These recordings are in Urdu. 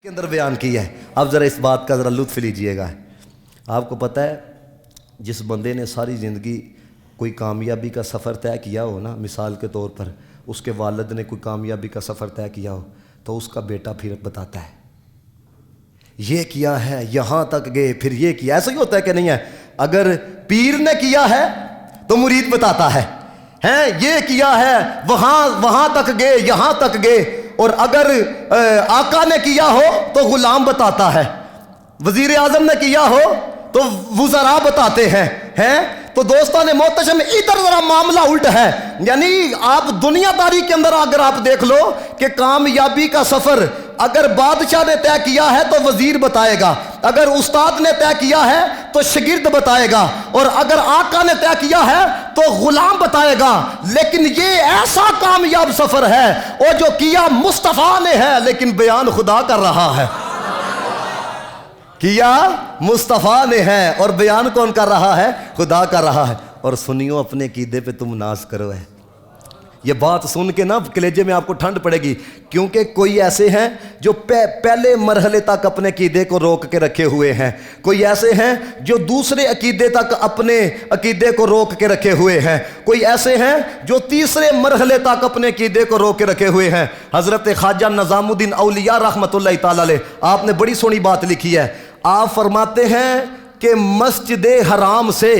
کے اندر بیان کیا ہے۔ اب ذرا اس بات کا ذرا لطف لیجئے گا۔ آپ کو پتہ ہے جس بندے نے ساری زندگی کوئی کامیابی کا سفر طے کیا ہو نا، مثال کے طور پر اس کے والد نے کوئی کامیابی کا سفر طے کیا ہو تو اس کا بیٹا پھر بتاتا ہے یہ کیا ہے، یہاں تک گئے، پھر یہ کیا۔ ایسا ہی ہوتا ہے کہ نہیں ہے؟ اگر پیر نے کیا ہے تو مرید بتاتا ہے یہ کیا ہے، وہاں تک گئے، یہاں تک گئے۔ اور اگر آقا نے کیا ہو تو غلام بتاتا ہے، وزیر اعظم نے کیا ہو تو وزراء بتاتے ہیں۔ تو دوستان محتشم ادھر ذرا معاملہ الٹ ہے، یعنی آپ دنیا داری کے اندر اگر آپ دیکھ لو کہ کامیابی کا سفر اگر بادشاہ نے طے کیا ہے تو وزیر بتائے گا، اگر استاد نے طے کیا ہے تو شاگرد بتائے گا، اور اگر آقا نے طے کیا ہے تو غلام بتائے گا۔ لیکن یہ ایسا کامیاب سفر ہے اور جو کیا مصطفیٰ نے ہے لیکن بیان خدا کر رہا ہے۔ کیا مصطفیٰ نے ہے اور بیان کون کر رہا ہے؟ خدا کر رہا ہے۔ اور سنیو اپنے عقیدے پہ تم ناز کرو ہے۔ یہ بات سن کے نا کلیجے میں آپ کو ٹھنڈ پڑے گی، کیونکہ کوئی ایسے ہیں جو پہلے مرحلے تک اپنے عقیدے کو روک کے رکھے ہوئے ہیں، کوئی ایسے ہیں جو دوسرے عقیدے تک اپنے عقیدے کو روک کے رکھے ہوئے ہیں، کوئی ایسے ہیں جو تیسرے مرحلے تک اپنے عقیدے کو روک کے رکھے ہوئے ہیں۔ حضرت خواجہ نظام الدین اولیاء رحمۃ اللہ تعالی علیہ، آپ نے بڑی سونی بات لکھی ہے۔ آپ فرماتے ہیں کہ مسجد حرام سے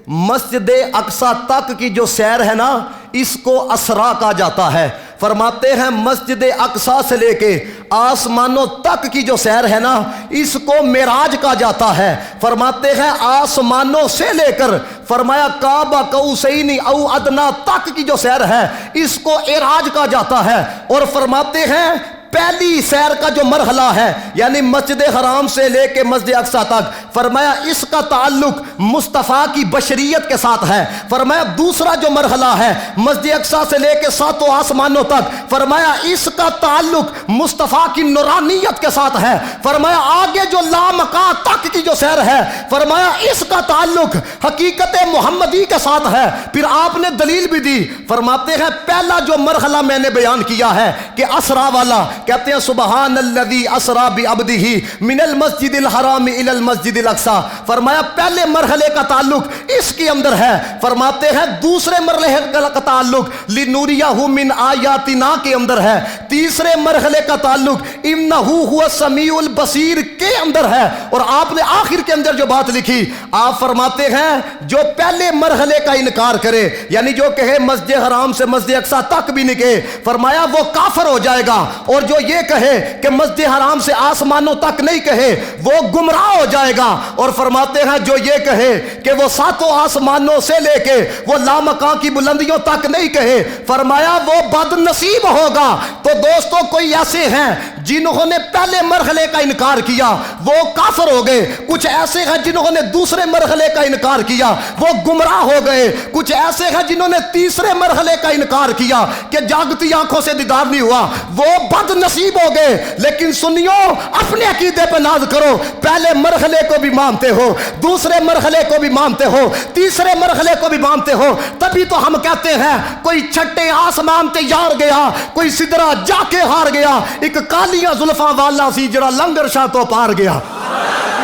مسجد اقصیٰ تک کی جو سیر ہے نا، اس کو اسرا کہا جاتا ہے۔ فرماتے ہیں مسجد اقصیٰ سے لے کے آسمانوں تک کی جو سیر ہے نا، اس کو معراج کہا جاتا ہے۔ فرماتے ہیں آسمانوں سے لے کر فرمایا کعبہ قوسین او ادنا تک کی جو سیر ہے، اس کو معراج کہا جاتا ہے۔ اور فرماتے ہیں پہلی سیر کا جو مرحلہ ہے، یعنی مسجد حرام سے لے کے مسجد اقصیٰ تک، فرمایا اس کا تعلق مصطفیٰ کی بشریت کے ساتھ ہے۔ فرمایا دوسرا جو مرحلہ ہے مسجد اقصیٰ سے لے کے ساتوں آسمانوں تک، فرمایا اس کا تعلق مصطفیٰ کی نورانیت کے ساتھ ہے۔ فرمایا آگے جو لامکان تک کی جو سیر ہے، فرمایا اس کا تعلق حقیقت محمدی کے ساتھ ہے۔ پھر آپ نے دلیل بھی دی، فرماتے ہیں پہلا جو مرحلہ میں نے بیان کیا ہے کہ اسرا والا، کہتے ہیں سبحان الذی اسرا بعبدہ من المسجد الحرام الی المسجد الاقصی۔ فرمایا پہلے مرحلے کا تعلق اس کے اندر ہے۔ فرماتے ہیں دوسرے مرحلے کا تعلق لنوریہ من آیاتنا کے اندر ہے۔ تیسرے مرحلے کا تعلق انہ هو السمیع البصیر کے اندر ہے۔ اور آپ نے آخر کے اندر جو بات لکھی، آپ فرماتے ہیں جو پہلے مرحلے کا انکار کرے، یعنی جو کہے مسجد حرام سے مسجد اقصیٰ تک بھی نہیں کہے، فرمایا وہ کافر ہو جائے گا، اور جو یہ کہے کہ مسجد حرام سے آسمانوں تک نہیں کہے وہ گمراہ ہو جائے گا۔ اور فرماتے ہیں جو یہ کہے کہ وہ ساتوں آسمانوں سے لے کے وہ لامکان کی بلندیوں تک نہیں کہے، فرمایا وہ بد نصیب ہوگا۔ تو دوستو کوئی ایسے ہیں جنہوں نے پہلے مرحلے کا انکار کیا، وہ کافر ہو گئے۔ کچھ ایسے ہیں جنہوں نے دوسرے مرحلے کا انکار کیا، وہ گمراہ ہو گئے۔ کچھ ایسے ہیں جنہوں نے تیسرے مرحلے کا انکار کیا کہ جاگتی آنکھوں سے دیدار نہیں ہوا، وہ بد نصیب ہو گئے۔ لیکن سنیو اپنے عقیدے پہ ناز کرو، پہلے مرحلے کو بھی مانتے ہو، دوسرے مرحلے کو بھی مانتے ہو، تیسرے مرحلے کو بھی مانتے ہو، تبھی تو ہم کہتے ہیں کوئی چھٹے آسمان تے یار گیا، کوئی سدرا جا کے ہار گیا، ایک کالیاں زلفاں والا سی جڑا لنگر شاہ تو پار گیا۔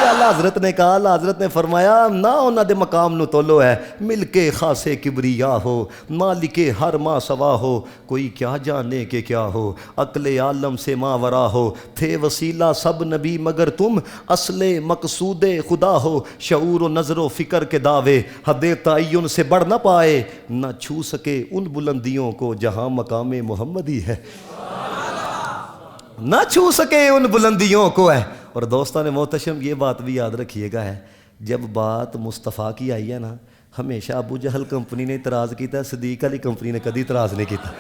اللہ حضرت نے کہا، اللہ حضرت نے فرمایا نہ انہاں دے مقام نو تولو ہے، مل کے خاصے کبریا ہو، مالک ہر ما سوا ہو، کوئی کیا جانے کہ کیا ہو، عقل عالم سے ماورا ہو، تھے وسیلہ سب نبی مگر تم اصل مقصود خدا ہو، شعور و نظر و فکر کے دعوے حد تعین سے بڑھ نہ پائے، نہ چھو سکے ان بلندیوں کو جہاں مقام محمدی ہے، نہ چھو سکے ان بلندیوں کو ہے۔ اور دوستان محتشم یہ بات بھی یاد رکھیے گا ہے، جب بات مصطفیٰ کی آئی ہے نا، ہمیشہ ابو جہل کمپنی نے اعتراض کیتا ہے، صدیق علی کمپنی نے کدی اعتراض نہیں کیتا۔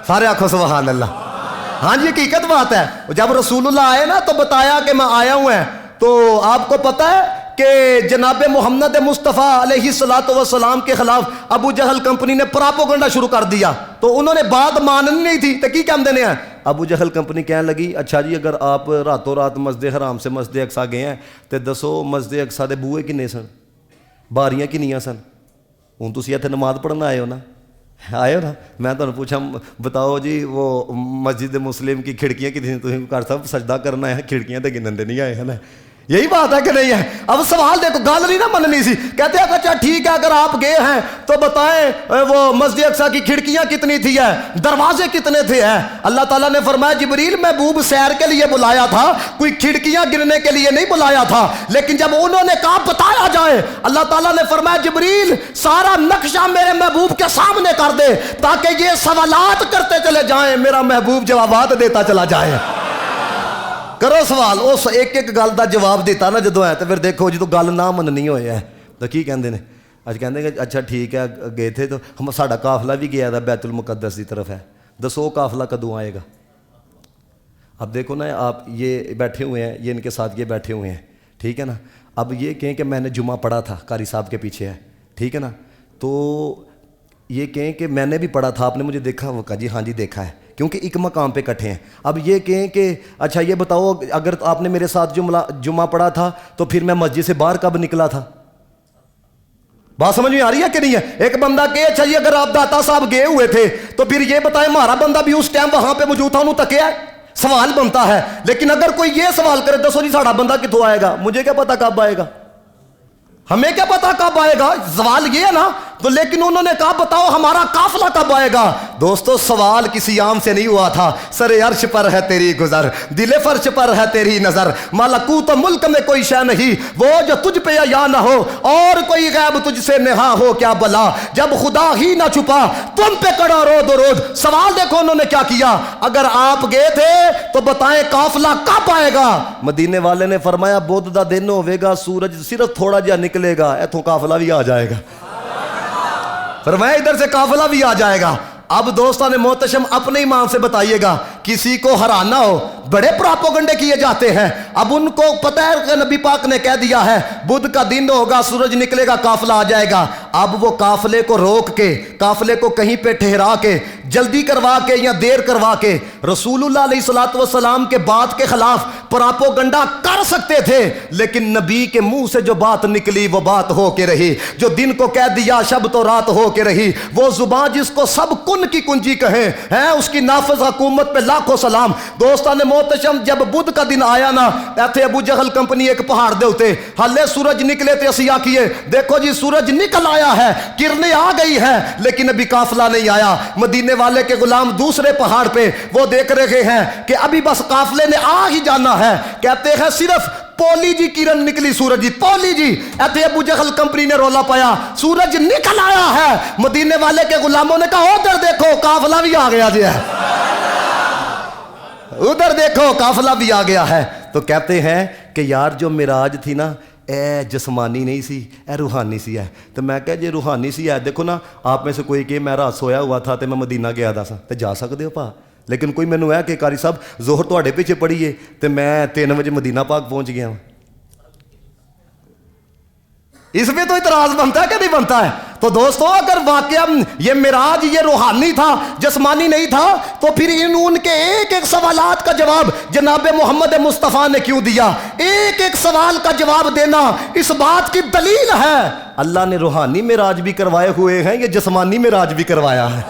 سارے آنکھوں سبحان اللہ۔ ہاں جی حقیقت بات ہے۔ جب رسول اللہ آئے نا تو بتایا کہ میں آیا ہوں ہے، تو آپ کو پتہ ہے کہ جناب محمد مصطفیٰ علیہ السلام کے خلاف ابو جہل کمپنی نے پراپوگنڈا شروع کر دیا، تو انہوں نے بات ماننی نہیں تھی، تو کی کہم دینے ہیں؟ ابو جہل کمپنی کہنے لگی اچھا جی اگر آپ راتوں رات مسجد حرام سے مسجد اقصیٰ گئے ہیں تو دسو مسجد اقصیٰ دے بوئے کنے سن، باریاں کنیاں سن؟ ہوں تسی ایتھے نماز پڑھنا آئے ہو نا، آئے ہو نا. میں تو پوچھا بتاؤ جی وہ مسجد مسلم کی کھڑکیاں کتنی تم گھر صاحب سجدہ کرنا ہے, کھڑکیاں تو گنندے نہیں آئے ہیں نا. یہی بات ہے کہ نہیں ہے؟ اب سوال دیکھو, گل نہیں نا مننی سی. کہتے ہیں اچھا ٹھیک ہے اگر آپ گئے ہیں تو بتائیں وہ مسجد اقصیٰ کی کھڑکیاں کتنی تھی ہے, دروازے کتنے تھے ہیں؟ اللہ تعالیٰ نے فرمایا جبریل محبوب سیر کے لیے بلایا تھا, کوئی کھڑکیاں گرنے کے لیے نہیں بلایا تھا. لیکن جب انہوں نے کہا بتایا جائے, اللہ تعالیٰ نے فرمایا جبریل سارا نقشہ میرے محبوب کے سامنے کر دے تاکہ یہ سوالات کرتے چلے جائیں, میرا محبوب جوابات دیتا چلا جائے. کرو سوال, اس ایک ایک گل دا جواب دیتا نا جدو ہے. تو پھر دیکھو جدو گل نہ مننی ہوئے ہے تو کی کہندے نے, اج کہندے کہ اچھا ٹھیک ہے گئے تھے تو ہم ساڈا قافلہ بھی گیا تھا بیت المقدس کی طرف ہے, دسو قافلہ کدوں آئے گا؟ اب دیکھو نا آپ یہ بیٹھے ہوئے ہیں, یہ ان کے ساتھ یہ بیٹھے ہوئے ہیں, ٹھیک ہے نا. اب یہ کہیں کہ میں نے جمعہ پڑھا تھا, قاری صاحب کے پیچھے ہے, ٹھیک ہے نا. تو یہ کہیں کہ میں نے بھی پڑھا تھا, آپ نے مجھے دیکھا؟ وہ کہا جی ہاں جی دیکھا ہے, کیونکہ ایک مقام پہ کٹھے ہیں. اب یہ کہیں کہ اچھا یہ بتاؤ اگر آپ نے میرے ساتھ جمعہ پڑھا تھا تو پھر میں مسجد سے باہر کب نکلا تھا؟ بات سمجھ میں آ رہی ہے کہ نہیں ہے؟ ایک بندہ کہ اچھا یہ اگر آپ داتا صاحب گئے ہوئے تھے تو پھر یہ بتائیں ہمارا بندہ بھی اس ٹائم وہاں پہ موجود تھا, انہوں تکیا ہے؟ سوال بنتا ہے. لیکن اگر کوئی یہ سوال کرے دسو جی ساڑھا بندہ کتوں آئے گا, مجھے کیا پتا کب آئے گا, ہمیں کیا پتا کب آئے گا؟ سوال یہ ہے نا. تو لیکن انہوں نے کہا بتاؤ ہمارا قافلہ کب آئے گا. دوستو سوال کسی عام سے نہیں ہوا تھا. سر عرش پر ہے تیری گزر, دل فرش پر ہے تیری نظر, ملکوت ملک میں کوئی شے نہیں وہ جو تجھ پہ یا نہ ہو, اور کوئی غیب تجھ سے نہا ہو کیا بلا, جب خدا ہی نہ چھپا تم پہ کڑا رود و رود. سوال دیکھو انہوں نے کیا کیا, اگر آپ گئے تھے تو بتائیں قافلہ کب آئے گا؟ مدینے والے نے فرمایا بدھ دا دن ہوے گا, سورج صرف تھوڑا جہا نکلے گا, ایتھوں قافلہ بھی آ جائے گا. فرمایا ادھر سے قافلہ بھی آ جائے گا. اب دوستان محتشم اپنے ایمان سے بتائیے گا, کسی کو ہرانا ہو, بڑے پراپوگنڈے کیے جاتے ہیں. اب ان کو پتہ ہے کہ نبی پاک نے کہہ دیا ہے بدھ کا دن ہوگا, سورج نکلے گا, قافلہ آ جائے گا. اب وہ قافلے کو روک کے, قافلے کو کہیں پہ ٹھہرا کے, جلدی کروا کے یا دیر کروا کے رسول اللہ علیہ الصلوۃ والسلام کے بات کے خلاف پراپوگنڈا کر سکتے تھے. لیکن نبی کے منہ سے جو بات نکلی وہ بات ہو کے رہی, جو دن کو کہہ دیا شب تو رات ہو کے رہی. وہ زبان جس کو سب کن کی کنجی کہیں ہیں, اس کی نافذ حکومت پہ لاکھوں سلام. دوستان محتشم جب بدھ کا دن آیا نا, ایتھے ابو جہل کمپنی ایک پہاڑ دے ہوتے ہلے سورج نکلے تھے, اسی آکھیے دیکھو جی سورج نکل آیا ہے, کرنیں آ گئی ہیں, لیکن ابھی قافلہ نہیں آیا. مدینے والے کے غلام دوسرے پہاڑ پہ وہ دیکھ رہے ہیں کہ ابھی بس قافلے نے آ ہی جانا ہے. کہتے ہیں صرف پولی جی کرن نکلی سورج جی, پولی جی. ایتھے ابو جہل کمپنی نے رولا پایا سورج نکل آیا ہے. مدینے والے کے غلاموں نے کہا ادھر دیکھو قافلہ بھی آ گیا جی ہے, ادھر دیکھو قافلہ بھی آ گیا ہے. تو کہتے ہیں کہ یار جو معراج تھی نا اے جسمانی نہیں سی, اے روحانی سی ہے. تو میں کہا جی روحانی سی ہے, دیکھو نا آپ میں سے کوئی کہ میں رات سویا ہوا تھا تو میں مدینہ گیا تھا تو جا سکتے ہو پا. لیکن کوئی مینوں ہے کہ قاری صاحب ظہر تواڈے پیچھے پڑھی ہے تو میں 3 بجے مدینہ پاک پہنچ گیا ہوں, اس میں تو اعتراض بنتا ہے کہ نہیں بنتا ہے؟ تو دوستو اگر واقعہ یہ معراج یہ روحانی تھا جسمانی نہیں تھا تو پھر ان کے ایک ایک سوالات کا جواب جناب محمد مصطفیٰ نے کیوں دیا؟ ایک ایک سوال کا جواب دینا اس بات کی دلیل ہے اللہ نے روحانی معراج بھی کروائے ہوئے ہیں, یہ جسمانی معراج بھی کروایا ہے,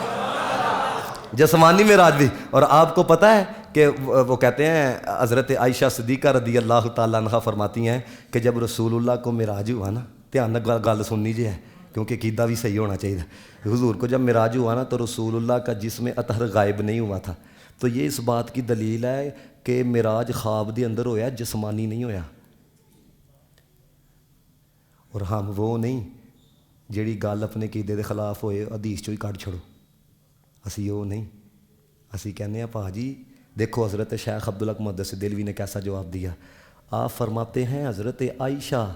جسمانی معراج بھی. اور آپ کو پتہ ہے کہ وہ کہتے ہیں حضرت عائشہ صدیقہ رضی اللہ تعالیٰ عنہ فرماتی ہیں کہ جب رسول اللہ کو معراج ہوا نا, دھیان گل سننی جی ہے کیونکہ عقیدہ بھی صحیح ہونا چاہیے. حضور کو جب معراج ہوا نا تو رسول اللہ کا جسم اطہر غائب نہیں ہوا تھا. تو یہ اس بات کی دلیل ہے کہ معراج خواب دے اندر ہویا, جسمانی نہیں ہویا. اور ہم وہ نہیں جیڑی گل اپنے عقیدے دے خلاف ہوئے حدیث چوں ہی کٹ چھڑو, اسی وہ نہیں. اسی کہنے ہیں پا جی دیکھو حضرت شیخ عبدالحق محدث دہلوی نے کیسا جواب دیا. آپ فرماتے ہیں حضرت عائشہ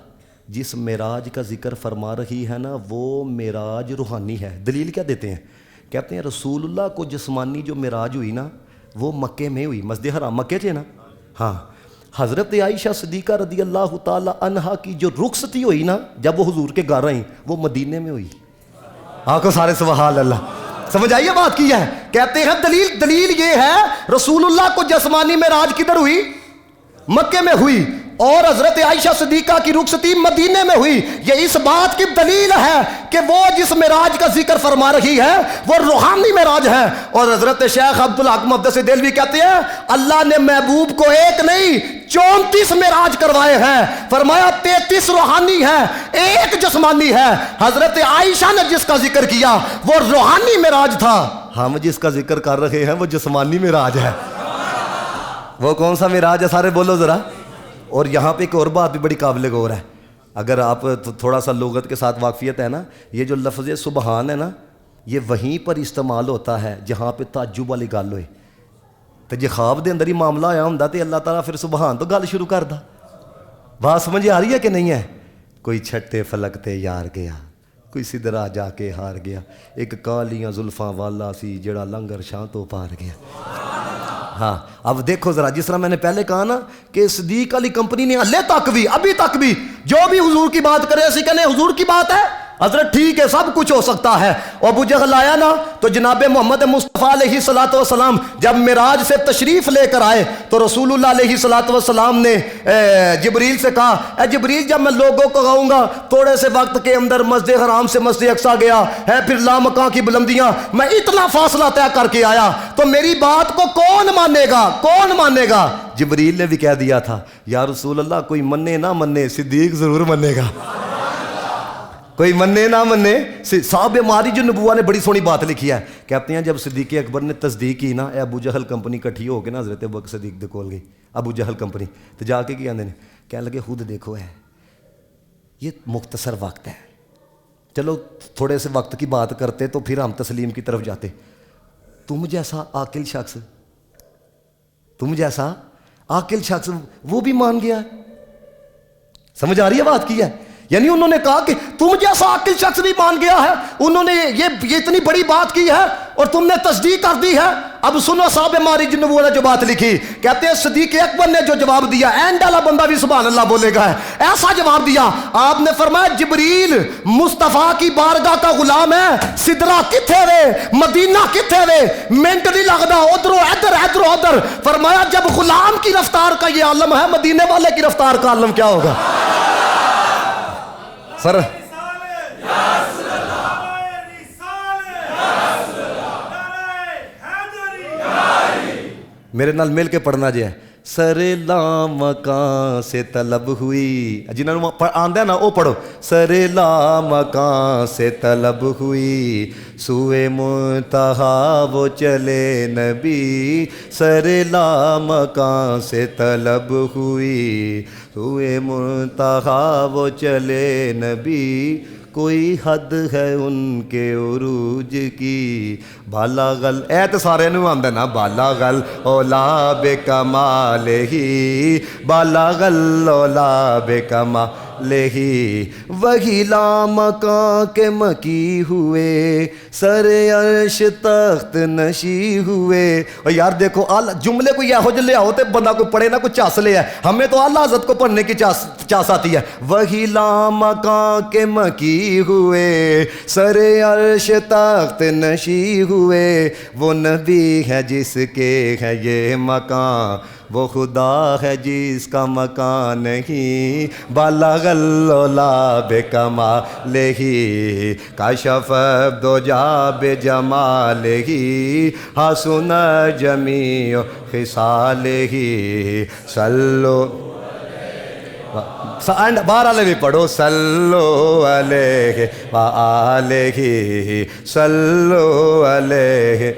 جس معراج کا ذکر فرما رہی ہے نا وہ معراج روحانی ہے. دلیل کیا دیتے ہیں؟ کہتے ہیں رسول اللہ کو جسمانی جو معراج ہوئی نا وہ مکے میں ہوئی, مسجد حرام مکے تھے نا. ہاں حضرت عائشہ صدیقہ رضی اللہ تعالی عنہا کی جو رخصتی ہوئی نا جب وہ حضور کے گھر آئیں وہ مدینے میں ہوئی. آقا سارے سبحان اللہ. سمجھ آئیے بات کی ہے؟ کہتے ہیں دلیل یہ ہے رسول اللہ کو جسمانی معراج کدھر ہوئی؟ مکے میں ہوئی. اور حضرت عائشہ صدیقہ کی رخصتی مدینے میں ہوئی، یہ اس بات کی دلیل ہے کہ وہ جس معراج کا ذکر فرما رہی ہے وہ روحانی معراج ہے۔ اور حضرت شیخ عبدالحق محدث دہلوی کہتے ہیں اللہ نے محبوب کو ایک نہیں 34 معراج کروائے ہیں، فرمایا 33 روحانی ہے، ایک جسمانی ہے۔ حضرت عائشہ نے جس کا ذکر کیا وہ روحانی معراج تھا، ہم جس کا ذکر کر رہے ہیں وہ جسمانی معراج ہے۔ وہ کون سا معراج ہے سارے بولو ذرا۔ اور یہاں پہ ایک اور بات بھی بڑی قابل غور ہے، اگر آپ تھوڑا سا لغت کے ساتھ واقفیت ہے نا، یہ جو لفظ سبحان ہے نا، یہ وہیں پر استعمال ہوتا ہے جہاں پہ تعجب والی گل ہوئے۔ تو جی خواب دے اندر ہی معاملہ آیا ہوں تو اللہ تعالیٰ پھر سبحان تو گل شروع کر دا۔ بات سمجھ آ رہی ہے کہ نہیں ہے؟ کوئی چھٹے فلک تے یار گیا، کوئی سدرا جا کے ہار گیا، ایک کالیاں زلفاں والا سی جڑا لنگر شاہ تو پار گیا۔ ہاں اب دیکھو ذرا، جس طرح میں نے پہلے کہا نا کہ صدیق علی کمپنی نے ہلے تک بھی ابھی تک بھی جو بھی حضور کی بات کرے اسی کہنے حضور کی بات ہے، حضرت ٹھیک ہے سب کچھ ہو سکتا ہے۔ اور ابو جہل آیا نا تو جناب محمد مصطفیٰ علیہ السلام جب معراج سے تشریف لے کر آئے تو رسول اللہ علیہ السلام نے جبریل سے کہا اے جبریل جب میں لوگوں کو کہوں گا تھوڑے سے وقت کے اندر مسجد حرام سے مسجد اقصیٰ گیا ہے، پھر لامکاں کی بلندیاں، میں اتنا فاصلہ طے کر کے آیا تو میری بات کو کون مانے گا، کون مانے گا؟ جبریل نے بھی کہہ دیا تھا یا رسول اللہ کوئی منے نہ منے صدیق ضرور منے گا، کوئی منے نہ منے۔ صاحب معارج النبوہ نے بڑی سونی بات لکھی ہے، کہتے ہیں جب صدیق اکبر نے تصدیق کی نا، اے ابو جہل کمپنی کٹھی ہو کے نا حضرت ابوبکر صدیق دے کول گئی، ابو جہل کمپنی تو جا کے کہنے کہنے لگے خود دیکھو ہے یہ مختصر وقت ہے، چلو تھوڑے سے وقت کی بات کرتے تو پھر ہم تسلیم کی طرف جاتے، تم جیسا عاقل شخص، تم جیسا عاقل شخص وہ بھی مان گیا۔ سمجھ آ رہی ہے بات کی ہے؟ یعنی انہوں نے کہا کہ تم جیسا عاقل شخص بھی مان گیا ہے، انہوں نے یہ اتنی بڑی بات کی ہے اور تم نے تصدیق کر دی ہے۔ اب سنو صاحب معارج النبوہ نے جو بات لکھی، کہتے ہیں صدیق اکبر نے جو جواب دیا، اینڈ والا بندہ بھی سبحان اللہ بولے گا، ایسا جواب دیا، آپ نے فرمایا جبریل مصطفیٰ کی بارگاہ کا غلام ہے، سدرا کتھے وے، مدینہ کتھے وے، منٹ نہیں لگدا ادھرو ادھر ادھرو ادھر۔ فرمایا جب غلام کی رفتار کا یہ عالم ہے، مدینے والے کی رفتار کا عالم کیا ہوگا؟ سر میرے نال مل کے پڑھنا جی ہے، سر لامکاں سے طلب ہوئی، جنہوں نے آندہ نا وہ پڑھو، سر لامکاں سے طلب ہوئی، سوئے منتہا وہ چلے نبی، سر لامکاں سے طلب ہوئی، سوئے منتہا وہ چلے نبی، کوئی حد ہے ان کے عروج کی، بالاغل اے تو سارے نو آندہ نا، بالاغل اولا بے کمال ہی، بالاغل اولا بے کمال ہی، وہی لامکاں کے مکی ہوئے، سر عرش تخت نشی ہوئے۔ اور یار دیکھو جملے کو یہ ہو جو لے آؤ تے بندہ کو پڑھے نہ کچھ چاس لے ہے، ہمیں تو اللہ حضرت کو پڑھنے کی چاس آتی ہے۔ وہی لامکاں کے مکی ہوئے، سر عرش تخت نشی ہوئے، وہ نبی ہے جس کے ہے یہ مکان، وہ خدا ہے جس کا مکان نہیں، بالغ العلا بکمالہ، کشف الدجی بجمالہ، حسن جمیع خصالہ، صلو باہر والے بھی پڑھو، صلو علیہ وآلہ، صلو علیہ